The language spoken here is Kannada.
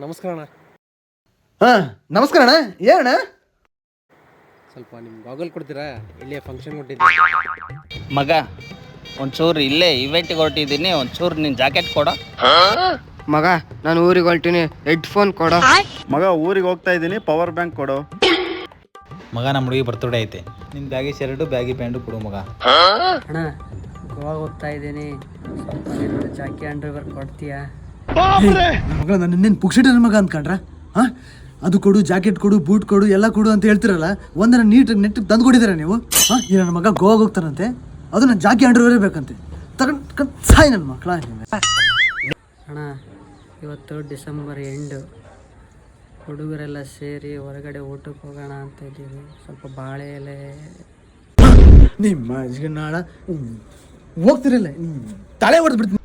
ನಮಸ್ಕಾರ ಅಣ್ಣ. ಹಾಂ ನಮಸ್ಕಾರ ಅಣ್ಣ. ಏನಣ್ಣ? ಸ್ವಲ್ಪ ನಿಮ್ಮ ಗಾಗಲ್ ಕೊಡ್ತೀರಾ? ಇಲ್ಲೇ ಫಂಕ್ಷನ್ ಕೊಟ್ಟಿದ್ದೆ. ಮಗ ಒಂಚೂರು ಇಲ್ಲೇ ಇವೆಂಟಿಗೆ ಹೊರಟಿದ್ದೀನಿ, ಒಂಚೂರು ನಿನ್ನ ಜಾಕೆಟ್ ಕೊಡ. ಮಗ ನಾನು ಊರಿಗೆ ಹೊರಟಿನಿ, ಹೆಡ್ಫೋನ್ ಕೊಡೋ. ಮಗ ಊರಿಗೆ ಹೋಗ್ತಾ ಇದ್ದೀನಿ, ಪವರ್ ಬ್ಯಾಂಕ್ ಕೊಡು. ಮಗ ನಮ್ಮ ಹುಡುಗಿ ಬರ್ತಡೇ ಐತೆ, ನಿನ್ನ ಬ್ಯಾಗಿ ಶರ್ಟು ಬ್ಯಾಗಿ ಪ್ಯಾಂಟು ಕೊಡು ಮಗ. ಅಣ್ಣ ಗೋವಾಗ ಹೋಗ್ತಾ ಇದ್ದೀನಿ, ಸ್ವಲ್ಪ ಜಾಕಿ ಅಂಡರ್ವೇರ್ ಕೊಡ್ತೀಯಾ? ಮಗಳ ನಾನು ಇನ್ನೇನು ಪುಕ್ಷಿಟ ಮಗ ಅಂದ್ಕೊಂಡ್ರ? ಹಾಂ ಅದು ಕೊಡು, ಜಾಕೆಟ್ ಕೊಡು, ಬೂಟ್ ಕೊಡು, ಎಲ್ಲ ಕೊಡು ಅಂತ ಹೇಳ್ತಿರಲ್ಲ. ಒಂದನ್ನ ನೀಟಾಗಿ ನೆಟ್ಟಿಗೆ ತಂದು ಕೊಟ್ಟಿದ್ದೀರಾ ನೀವು? ಹಾಂ ಈ ನನ್ನ ಮಗ ಗೋವಾಗ ಹೋಗ್ತಾರಂತೆ, ಅದು ನನ್ನ ಜಾಕಿ ಅಂಡರ್ವೇರೇ ಬೇಕಂತೆ. ತಗೊಂಡು ಸಾಯಿ ನನ್ನ ಮಕ್ಕಳ. ಅಣ್ಣ ಇವತ್ತು ಡಿಸೆಂಬರ್ ಎಂಡು, ಹುಡುಗರೆಲ್ಲ ಸೇರಿ ಹೊರಗಡೆ ಊಟಕ್ಕೆ ಹೋಗೋಣ ಅಂತ ಇದ್ದೀವಿ. ಸ್ವಲ್ಪ ಬಾಳೆ ಎಲೆ ನಿಮ್ಮ ನಾಳ ಹೋಗ್ತಿರಲ್ಲ, ತಲೆ ಹೊಡೆದು ಬಿಡ್ತೀನಿ.